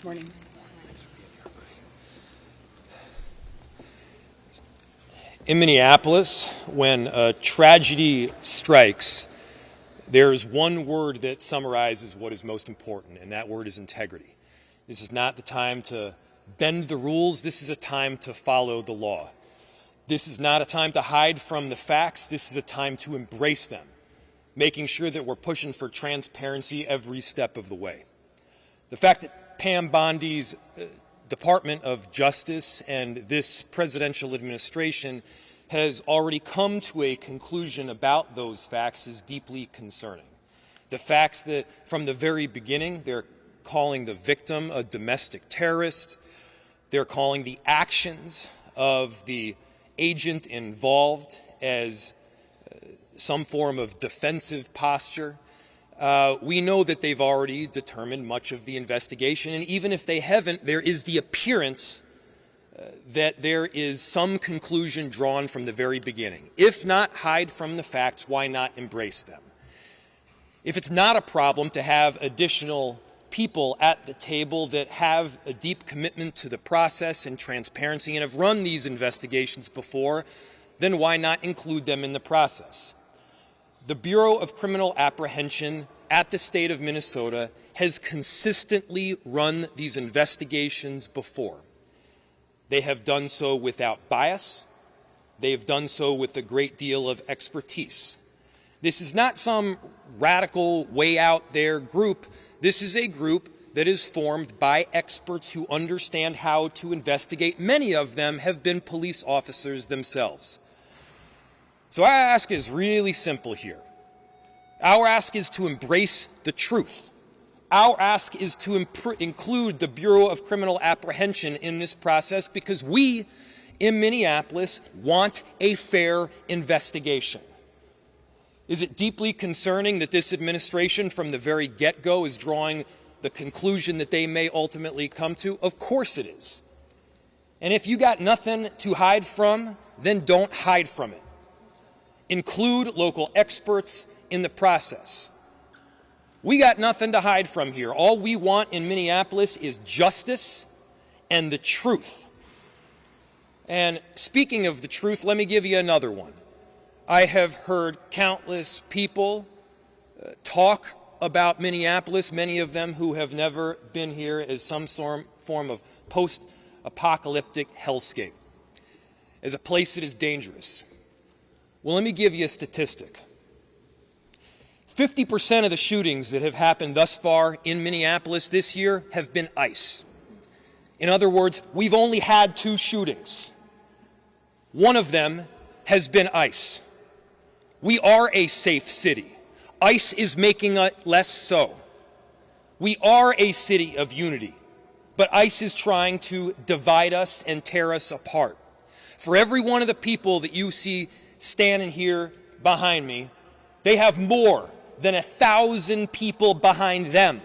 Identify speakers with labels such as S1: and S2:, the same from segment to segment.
S1: morning.
S2: In Minneapolis, when a tragedy strikes, there's one word that summarizes what is most important, and that word is integrity. This is not the time to bend the rules. This is a time to follow the law. This is not a time to hide from the facts. This is a time to embrace them, making sure that we're pushing for transparency every step of the way. The fact that Pam Bondi's Department of Justice and this presidential administration has already come to a conclusion about those facts is deeply concerning. The facts that from the very beginning they're calling the victim a domestic terrorist, they're calling the actions of the agent involved as some form of defensive posture. We know that they've already determined much of the investigation, and even if they haven't, there is the appearance that there is some conclusion drawn from the very beginning. If not hide from the facts, why not embrace them? If it's not a problem to have additional people at the table that have a deep commitment to the process and transparency and have run these investigations before, then why not include them in the process? The Bureau of Criminal Apprehension at the state of Minnesota has consistently run these investigations before. They have done so without bias. They have done so with a great deal of expertise. This is not some radical, way out there group. This is a group that is formed by experts who understand how to investigate. Many of them have been police officers themselves. So our ask is really simple here. Our ask is to embrace the truth. Our ask is to include the Bureau of Criminal Apprehension in this process because we in Minneapolis want a fair investigation. Is it deeply concerning that this administration from the very get-go is drawing the conclusion that they may ultimately come to? Of course it is. And if you got nothing to hide from, then don't hide from it. Include local experts in the process. We got nothing to hide from here. All we want in Minneapolis is justice and the truth. And speaking of the truth, let me give you another one. I have heard countless people talk about Minneapolis, many of them who have never been here, as some form of post-apocalyptic hellscape, as a place that is dangerous. Well, let me give you a statistic. 50% of the shootings that have happened thus far in Minneapolis this year have been ICE. In other words, we've only had 2 shootings. One of them has been ICE. We are a safe city. ICE is making it less so. We are a city of unity, but ICE is trying to divide us and tear us apart. For every one of the people that you see standing here behind me, they have more than 1,000 people behind them.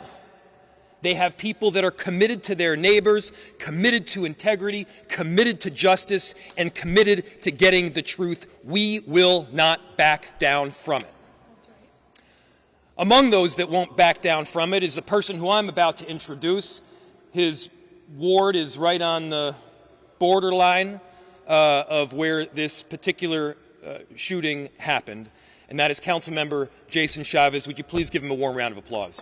S2: They have people that are committed to their neighbors, committed to integrity, committed to justice, and committed to getting the truth. We will not back down from it. Among those that won't back down from it is the person who I'm about to introduce. His ward is right on the borderline of where this particular shooting happened, and that is Councilmember Jason Chavez. Would you please give him a warm round of applause?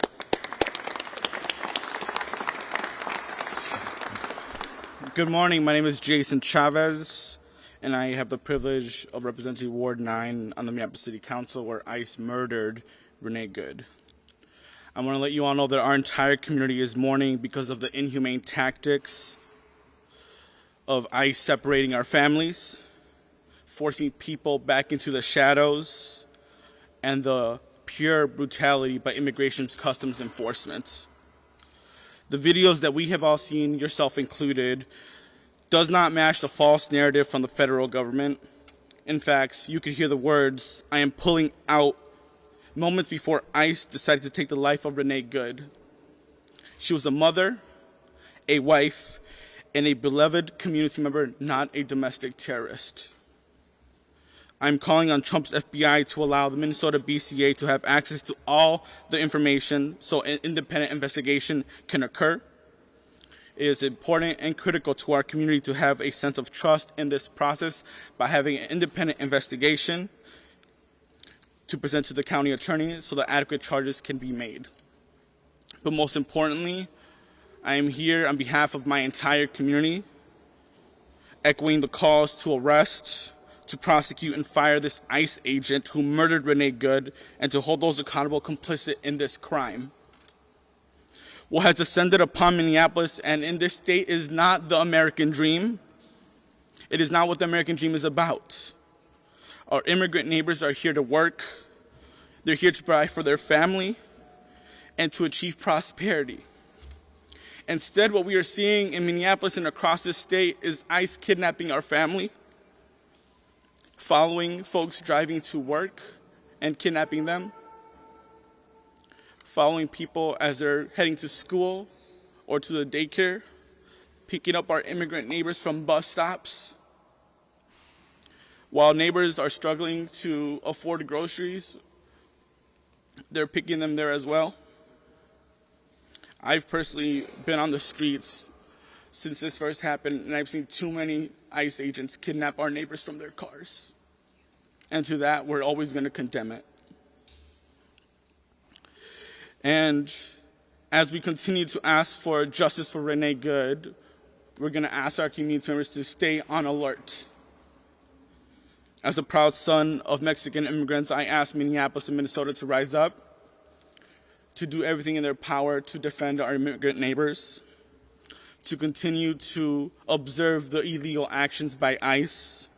S3: Good morning. My name is Jason Chavez, and I have the privilege of representing Ward 9 on the Minneapolis City Council, where ICE murdered Renee Good. I want to let you all know that our entire community is mourning because of the inhumane tactics of ICE separating our families, forcing people back into the shadows, and the pure brutality by Immigration's Customs Enforcement. The videos that we have all seen, yourself included, does not match the false narrative from the federal government. In fact, you could hear the words, "I am pulling out," moments before ICE decided to take the life of Renee Good. She was a mother, a wife, and a beloved community member, not a domestic terrorist. I'm calling on Trump's FBI to allow the Minnesota BCA to have access to all the information so an independent investigation can occur. It is important and critical to our community to have a sense of trust in this process by having an independent investigation to present to the county attorney so that adequate charges can be made. But most importantly, I am here on behalf of my entire community, echoing the calls to arrest, to prosecute and fire this ICE agent who murdered Renee Good, and to hold those accountable complicit in this crime. What has descended upon Minneapolis and in this state is not the American dream. It is not what the American dream is about. Our immigrant neighbors are here to work. They're here to provide for their family and to achieve prosperity. Instead, what we are seeing in Minneapolis and across this state is ICE kidnapping our family, following folks driving to work and kidnapping them, following people as they're heading to school or to the daycare, picking up our immigrant neighbors from bus stops. While neighbors are struggling to afford groceries, they're picking them there as well. I've personally been on the streets since this first happened, and I've seen too many ICE agents kidnap our neighbors from their cars. And to that, we're always going to condemn it. And as we continue to ask for justice for Renee Good, we're going to ask our community members to stay on alert. As a proud son of Mexican immigrants, I ask Minneapolis and Minnesota to rise up, to do everything in their power to defend our immigrant neighbors, to continue to observe the illegal actions by ICE,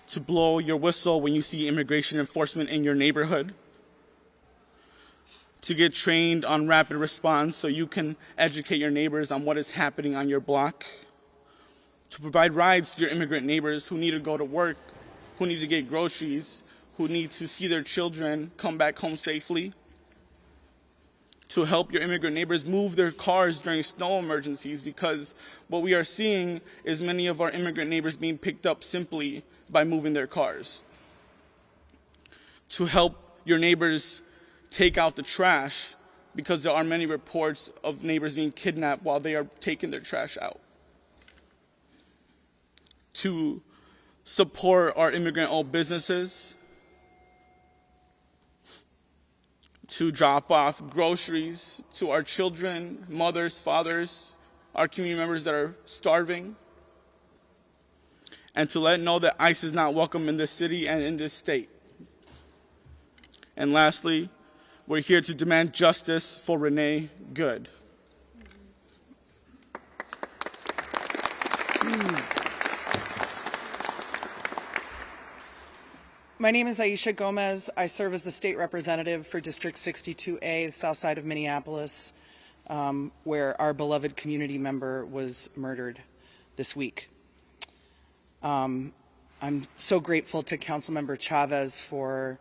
S3: to blow your whistle when you see immigration enforcement in your neighborhood, to get trained on rapid response so you can educate your neighbors on what is happening on your block, to provide rides to your immigrant neighbors who need to go to work, who need to get groceries, who need to see their children come back home safely, to help your immigrant neighbors move their cars during snow emergencies, because what we are seeing is many of our immigrant neighbors being picked up simply by moving their cars. To help your neighbors take out the trash, because there are many reports of neighbors being kidnapped while they are taking their trash out. To support our immigrant-owned businesses, to drop off groceries to our children, mothers, fathers, our community members that are starving, and to let know that ICE is not welcome in this city and in this state. And lastly, we're here to demand justice for Renee Good.
S1: My name is Aisha Gomez. I serve as the state representative for District 62A, the south side of Minneapolis, where our beloved community member was murdered this week. I'm so grateful to Councilmember Chavez for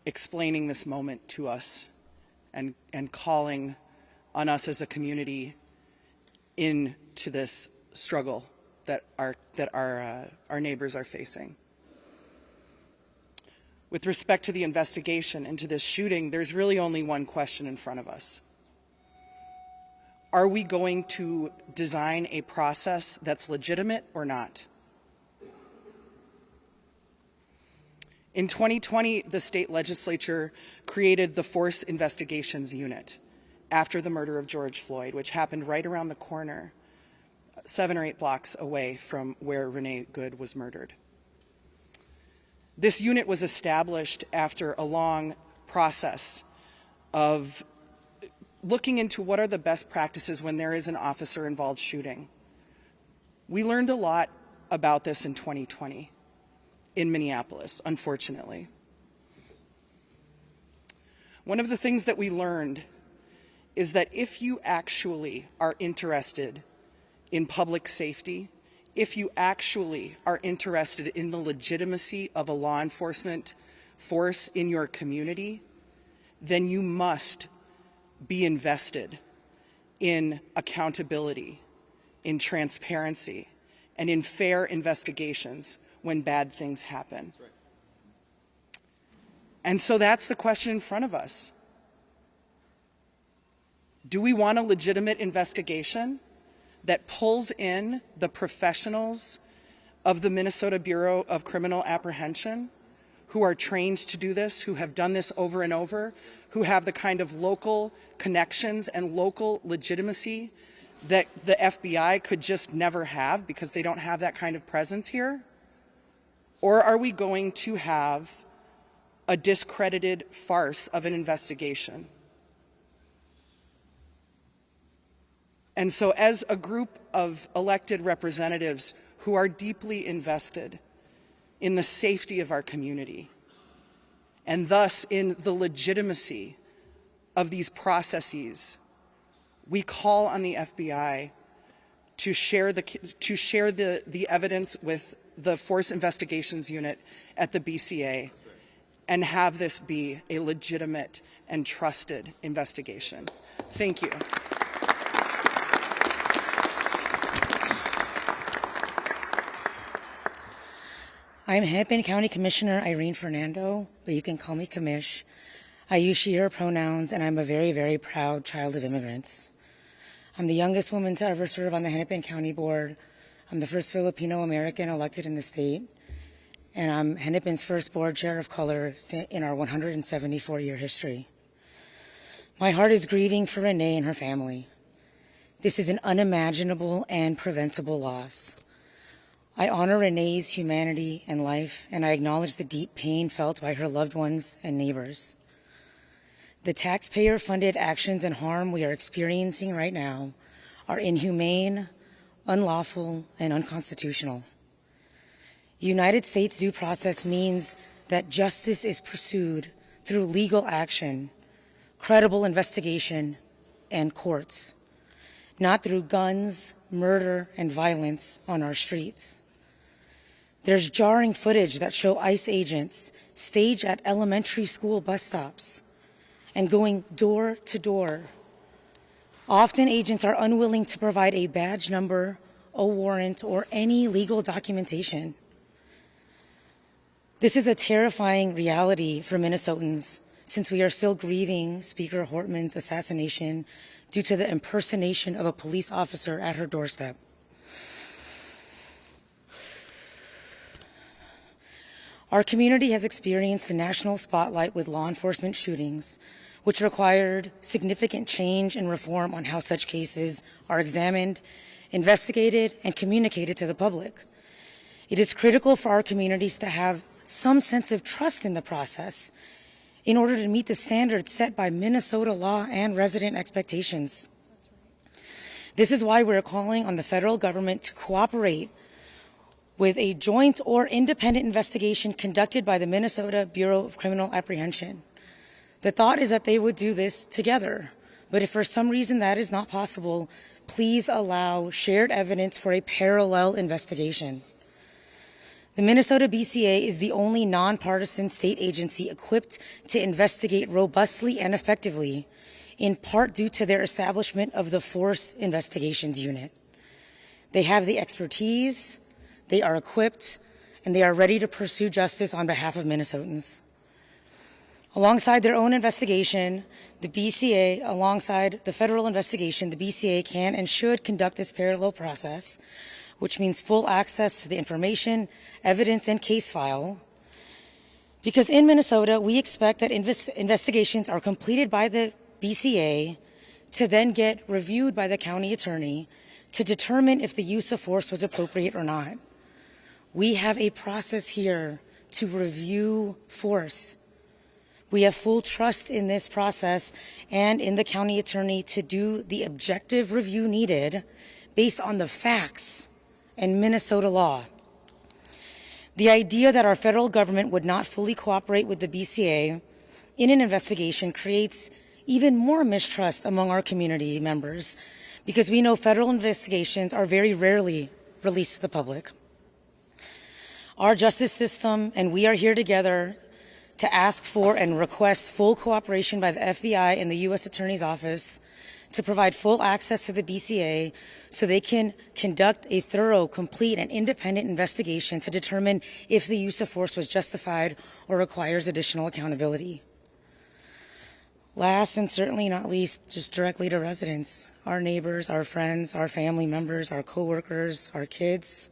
S1: explaining this moment to us and calling on us as a community into this struggle that our neighbors are facing. With respect to the investigation into this shooting, there's really only one question in front of us. Are we going to design a process that's legitimate or not? In 2020, the state legislature created the Force Investigations Unit after the murder of George Floyd, which happened right around the corner, 7 or 8 blocks away from where Renee Good was murdered. This unit was established after a long process of looking into what are the best practices when there is an officer-involved shooting. We learned a lot about this in 2020 in Minneapolis, unfortunately. One of the things that we learned is that if you actually are interested in public safety, if you actually are interested in the legitimacy of a law enforcement force in your community, then you must be invested in accountability, in transparency, and in fair investigations when bad things happen. That's right. And so that's the question in front of us. Do we want a legitimate investigation that pulls in the professionals of the Minnesota Bureau of Criminal Apprehension, who are trained to do this, who have done this over and over, who have the kind of local connections and local legitimacy that the FBI could just never have because they don't have that kind of presence here? Or are we going to have a discredited farce of an investigation? And so as a group of elected representatives who are deeply invested in the safety of our community, and thus in the legitimacy of these processes, we call on the FBI to share the evidence with the Force Investigations Unit at the BCA and have this be a legitimate and trusted investigation. Thank you.
S4: I'm Hennepin County Commissioner Irene Fernando, but you can call me Commish. I use she, her pronouns, and I'm a very, very proud child of immigrants. I'm the youngest woman to ever serve on the Hennepin County Board. I'm the first Filipino American elected in the state, and I'm Hennepin's first board chair of color in our 174-year history. My heart is grieving for Renee and her family. This is an unimaginable and preventable loss. I honor Renee's humanity and life, and I acknowledge the deep pain felt by her loved ones and neighbors. The taxpayer-funded actions and harm we are experiencing right now are inhumane, unlawful, and unconstitutional. United States due process means that justice is pursued through legal action, credible investigation, and courts, not through guns, murder, and violence on our streets. There's jarring footage that show ICE agents stage at elementary school bus stops and going door to door. Often agents are unwilling to provide a badge number, a warrant, or any legal documentation. This is a terrifying reality for Minnesotans since we are still grieving Speaker Hortman's assassination due to the impersonation of a police officer at her doorstep. Our community has experienced the national spotlight with law enforcement shootings, which required significant change and reform on how such cases are examined, investigated, and communicated to the public. It is critical for our communities to have some sense of trust in the process in order to meet the standards set by Minnesota law and resident expectations. This is why we're calling on the federal government to cooperate with a joint or independent investigation conducted by the Minnesota Bureau of Criminal Apprehension. The thought is that they would do this together, but if for some reason that is not possible, please allow shared evidence for a parallel investigation. The Minnesota BCA is the only nonpartisan state agency equipped to investigate robustly and effectively, in part due to their establishment of the Force Investigations Unit. They have the expertise, they are equipped, and they are ready to pursue justice on behalf of Minnesotans. Alongside their own investigation, the BCA, alongside the federal investigation, the BCA can and should conduct this parallel process, which means full access to the information, evidence, and case file. Because in Minnesota, we expect that investigations are completed by the BCA to then get reviewed by the county attorney to determine if the use of force was appropriate or not. We have a process here to review force. We have full trust in this process and in the county attorney to do the objective review needed based on the facts and Minnesota law. The idea that our federal government would not fully cooperate with the BCA in an investigation creates even more mistrust among our community members because we know federal investigations are very rarely released to the public. Our justice system and we are here together to ask for and request full cooperation by the FBI and the U.S. Attorney's Office to provide full access to the BCA so they can conduct a thorough, complete, and independent investigation to determine if the use of force was justified or requires additional accountability. Last and certainly not least, just directly to residents, our neighbors, our friends, our family members, our coworkers, our kids.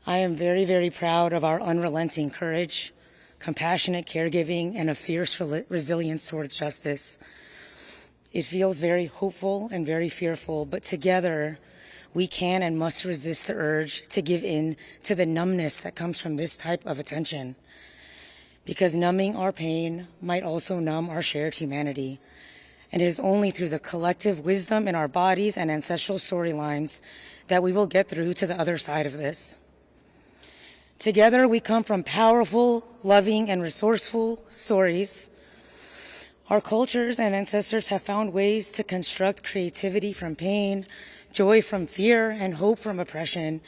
S4: I am very, very proud of our unrelenting courage, compassionate caregiving, and a fierce resilience towards justice. It feels very hopeful and very fearful, but together we can and must resist the urge to give in to the numbness that comes from this type of attention. Because numbing our pain might also numb our shared humanity. And it is only through the collective wisdom in our bodies and ancestral storylines that we will get through to the other side of this. Together, we come from powerful, loving, and resourceful stories. Our cultures and ancestors have found ways to construct creativity from pain, joy from fear, and hope from oppression,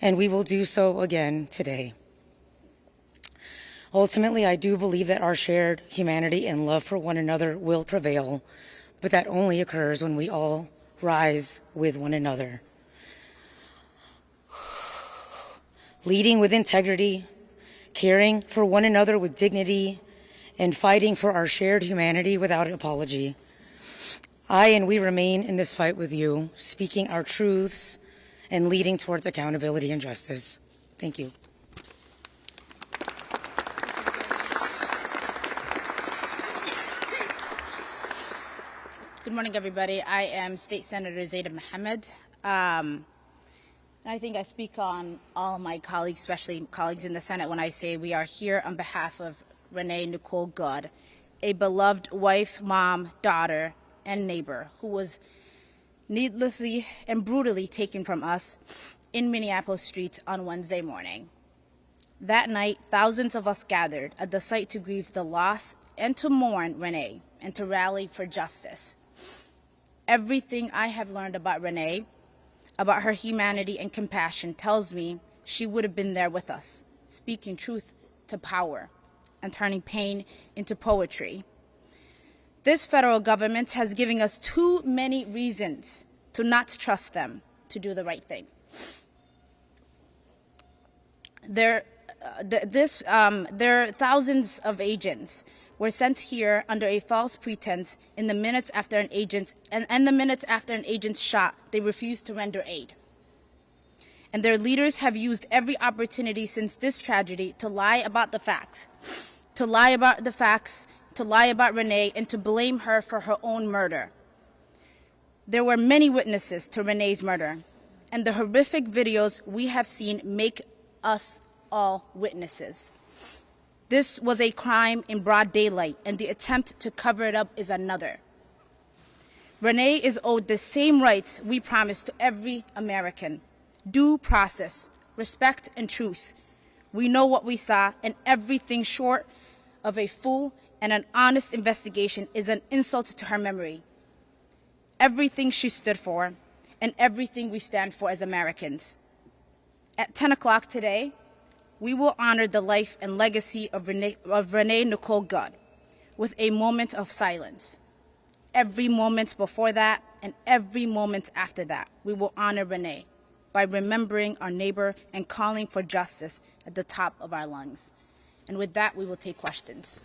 S4: and we will do so again today. Ultimately, I do believe that our shared humanity and love for one another will prevail, but that only occurs when we all rise with one another. Leading with integrity, caring for one another with dignity, and fighting for our shared humanity without apology. I and we remain in this fight with you, speaking our truths and leading towards accountability and justice. Thank you.
S5: Good morning, everybody. I am State Senator Zaida Mohammed. I think I speak on all of my colleagues, especially colleagues in the Senate, when I say we are here on behalf of Renee Nicole Good, a beloved wife, mom, daughter, and neighbor who was needlessly and brutally taken from us in Minneapolis streets on Wednesday morning. That night, thousands of us gathered at the site to grieve the loss and to mourn Renee and to rally for justice. Everything I have learned about Renee, about her humanity and compassion, tells me she would have been there with us, speaking truth to power and turning pain into poetry. This federal government has given us too many reasons to not trust them to do the right thing. There are thousands of agents were sent here under a false pretense in the minutes after an agent, and the minutes after an agent's shot, they refused to render aid. And their leaders have used every opportunity since this tragedy to lie about the facts, to lie about Renee, and to blame her for her own murder. There were many witnesses to Renee's murder, and the horrific videos we have seen make us all witnesses. This was a crime in broad daylight, and the attempt to cover it up is another. Renee is owed the same rights we promise to every American: due process, respect, and truth. We know what we saw, and everything short of a full and an honest investigation is an insult to her memory. Everything she stood for, and everything we stand for as Americans. At 10 o'clock today, we will honor the life and legacy of Renee Nicole Good with a moment of silence. Every moment before that and every moment after that, we will honor Renee by remembering our neighbor and calling for justice at the top of our lungs. And with that, we will take questions.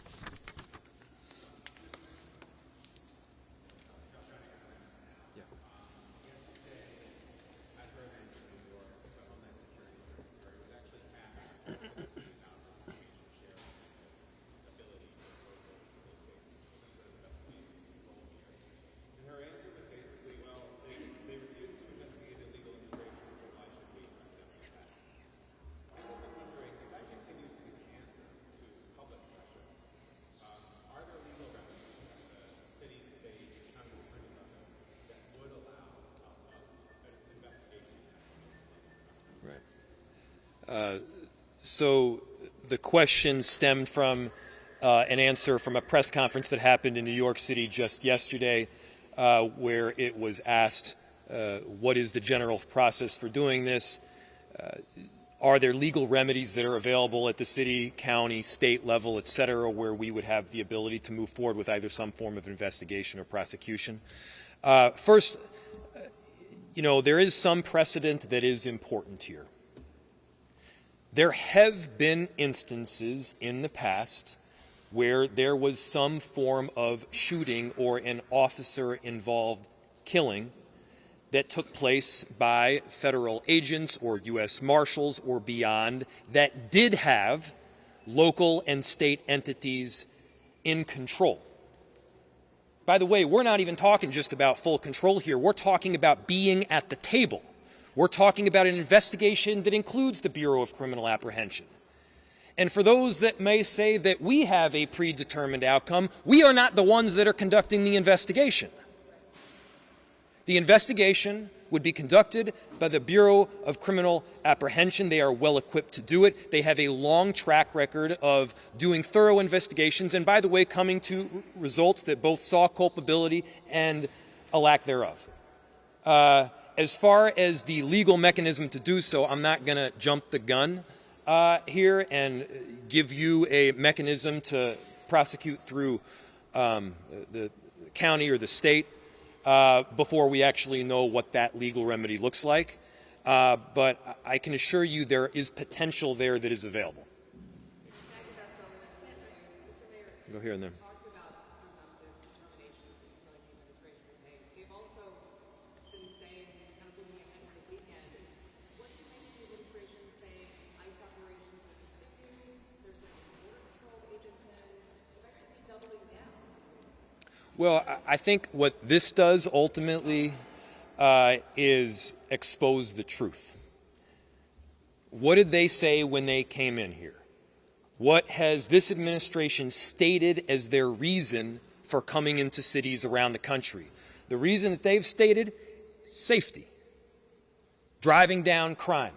S2: So the question stemmed from an answer from a press conference that happened in New York City just yesterday, where it was asked, what is the general process for doing this? Are there legal remedies that are available at the city, county, state level, et cetera, where we would have the ability to move forward with either some form of investigation or prosecution? First, there is some precedent that is important here. There have been instances in the past where there was some form of shooting or an officer-involved killing that took place by federal agents or U.S. Marshals or beyond that did have local and state entities in control. By the way, we're not even talking just about full control here. We're talking about being at the table. We're talking about an investigation that includes the Bureau of Criminal Apprehension. And for those that may say that we have a predetermined outcome, we are not the ones that are conducting the investigation. The investigation would be conducted by the Bureau of Criminal Apprehension. They are well equipped to do it. They have a long track record of doing thorough investigations and, by the way, coming to results that both saw culpability and a lack thereof. As far as the legal mechanism to do so, I'm not going to jump the gun here and give you a mechanism to prosecute through the county or the state before we actually know what that legal remedy looks like. But I can assure you there is potential there that is available. Go here and there. Well, I think what this does ultimately is expose the truth. What did they say when they came in here? What has this administration stated as their reason for coming into cities around the country? The reason that they've stated, safety, driving down crime.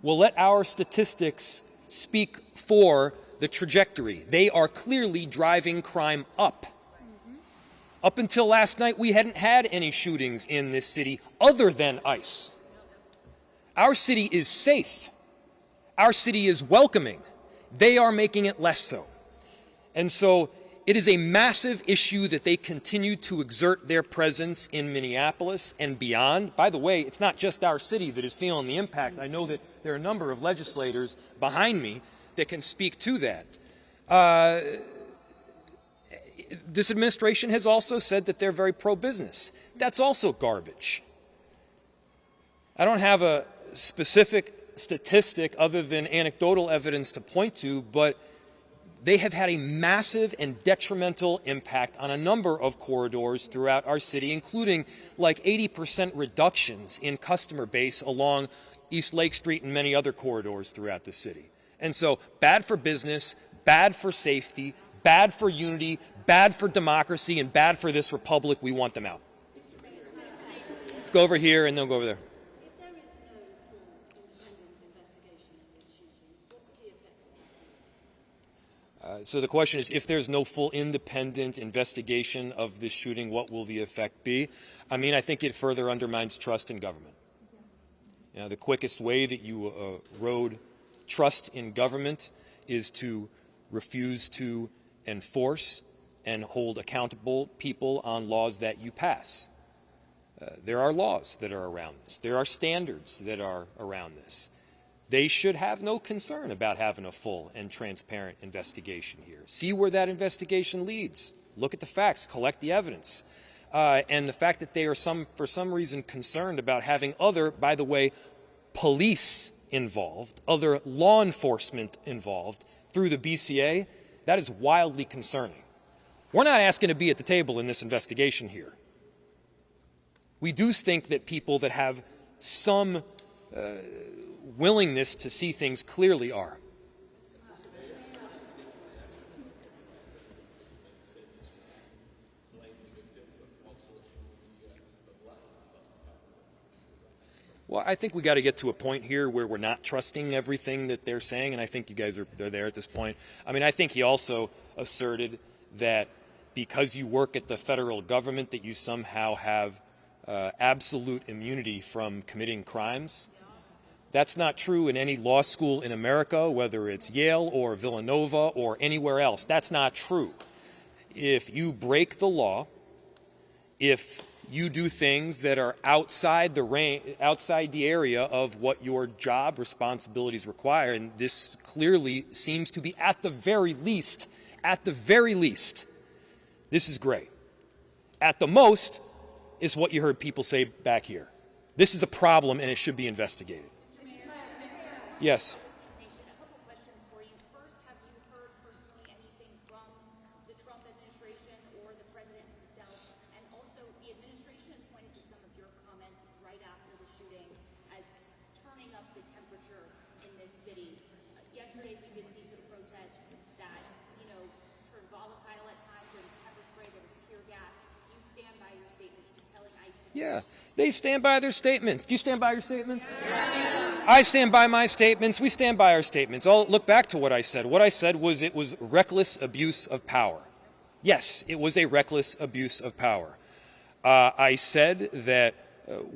S2: We'll let our statistics speak for the trajectory. They are clearly driving crime up. Up until last night, we hadn't had any shootings in this city other than ICE. Our city is safe. Our city is welcoming. They are making it less so. And so it is a massive issue that they continue to exert their presence in Minneapolis and beyond. By the way, it's not just our city that is feeling the impact. I know that there are a number of legislators behind me that can speak to that. This administration has also said that they're very pro-business. That's also garbage. I don't have a specific statistic other than anecdotal evidence to point to, but they have had a massive and detrimental impact on a number of corridors throughout our city, including like 80% reductions in customer base along East Lake Street and many other corridors throughout the city. And so bad for business, bad for safety, bad for unity, bad for democracy, and bad for this republic. We want them out. Let's go over here and then go over there.
S6: If there is no full independent investigation in this shooting, what would the effect be?
S2: So the question is, if there's no full independent investigation of this shooting, what will the effect be? I mean, I think it further undermines trust in government. You know, the quickest way that you erode trust in government is to refuse to enforce and hold accountable people on laws that you pass. There are laws that are around this. There are standards that are around this. They should have no concern about having a full and transparent investigation here. See where that investigation leads. Look at the facts, collect the evidence. And the fact that they are for some reason concerned about having other, by the way, police involved, other law enforcement involved through the BCA, that is wildly concerning. We're not asking to be at the table in this investigation here. We do think that people that have some willingness to see things clearly are. Well, I think we got to get to a point here where we're not trusting everything that they're saying, and I think you guys are there at this point. I mean, I think he also asserted that because you work at the federal government that you somehow have absolute immunity from committing crimes. That's not true in any law school in America, whether it's Yale or Villanova or anywhere else. That's not true. If you break the law, if you do things that are outside the area of what your job responsibilities require, and this clearly seems to be at the very least At the very least, this is great. At the most, is what you heard people say back here. This is a problem and it should be investigated. Yes.
S7: A couple questions for you. First, have you heard personally anything from the Trump administration or the president himself? And also, the administration has pointed to some of your comments right after the shooting as turning up the temperature in this city. Yesterday, we did see some protests that, turned volatile at times. There was pepper spray, there was tear gas. Do you stand by your statements to telling ICE to...
S2: Yeah, they stand by their statements. Do you stand by your statements? Yes. I stand by my statements. We stand by our statements. I'll look back to what I said. What I said was it was reckless abuse of power. Yes, it was a reckless abuse of power. I said that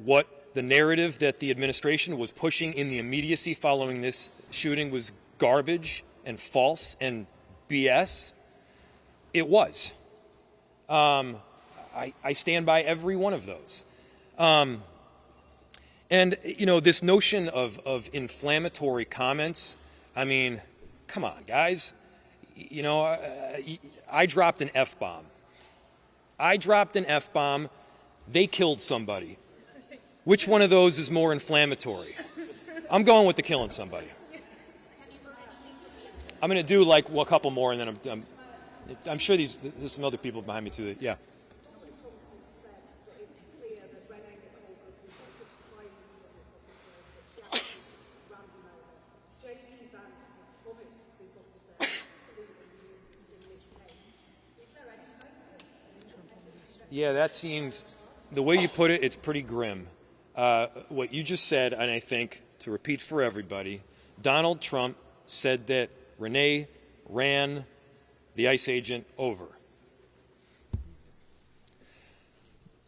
S2: what the narrative that the administration was pushing in the immediacy following this shooting was garbage and false and BS. It was. I stand by every one of those. And, this notion of inflammatory comments, I mean, come on, guys. I dropped an F-bomb. They killed somebody. Which one of those is more inflammatory? I'm going with the killing somebody. I'm going to do like a couple more, and then I'm sure there's some other people behind me too. Yeah. Yeah, that seems, the way you put it, it's pretty grim. What you just said, and I think, to repeat for everybody, Donald Trump said that Renee ran the ICE agent over.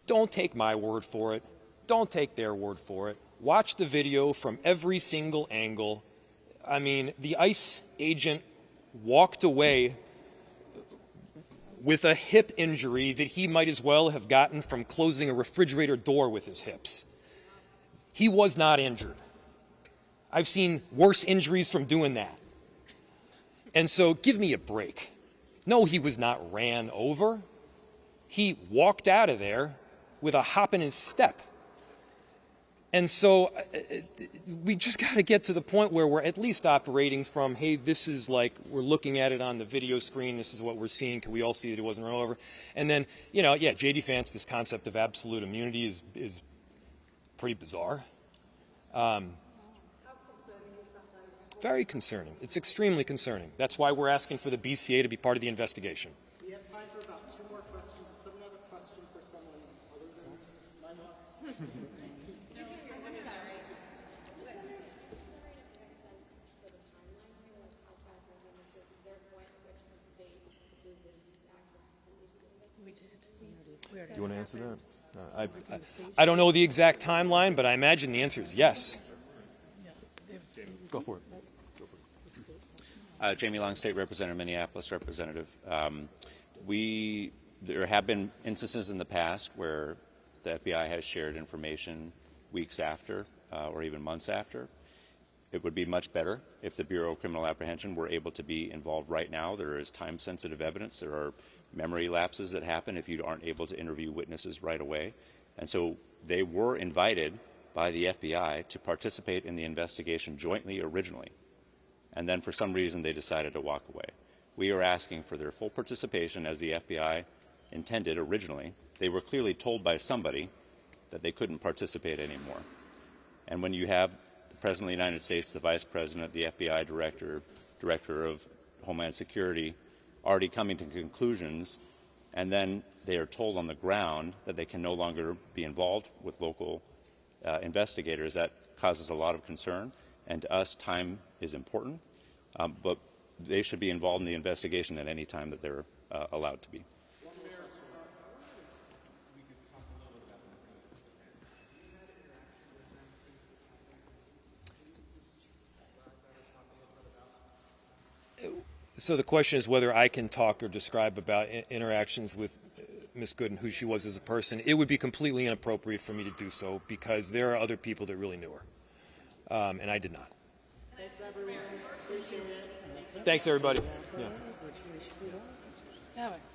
S2: Don't take my word for it. Don't take their word for it. Watch the video from every single angle. I mean, the ICE agent walked away with a hip injury that he might as well have gotten from closing a refrigerator door with his hips. He was not injured. I've seen worse injuries from doing that. And so give me a break. No, he was not ran over. He walked out of there with a hop in his step. And so we just got to get to the point where we're at least operating from, hey, this is like, we're looking at it on the video screen, this is what we're seeing, can we all see that it wasn't run over? And then, J.D. Vance, this concept of absolute immunity is pretty bizarre.
S6: How concerning is that, though?
S2: Very concerning. It's extremely concerning. That's why we're asking for the BCA to be part of the investigation.
S8: We have time for about 2 more questions. Does someone have a question for someone other than my boss?
S2: Do you want to answer that? I don't know the exact timeline, but I imagine the answer is yes. Go for it.
S9: Jamie Long, State Representative, Minneapolis Representative. There have been instances in the past where the FBI has shared information weeks after or even months after. It would be much better if the Bureau of Criminal Apprehension were able to be involved right now. There is time-sensitive evidence. There are memory lapses that happen if you aren't able to interview witnesses right away. And so they were invited by the FBI to participate in the investigation jointly originally. And then for some reason they decided to walk away. We are asking for their full participation as the FBI intended originally. They were clearly told by somebody that they couldn't participate anymore. And when you have the President of the United States, the Vice President, the FBI Director of Homeland Security already coming to conclusions, and then they are told on the ground that they can no longer be involved with local investigators, that causes a lot of concern. And to us, time is important, but they should be involved in the investigation at any time that they're allowed to be.
S2: So the question is whether I can talk or describe about interactions with Ms. Good and who she was as a person. It would be completely inappropriate for me to do so because there are other people that really knew her, and I did not.
S8: Thanks, everyone. Appreciate it.
S2: Thanks, everybody. Yeah.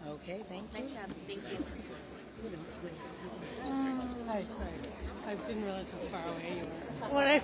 S4: Okay, thank you.
S10: Nice job. Thank you.
S11: Hi, sorry. I didn't realize how far away you were.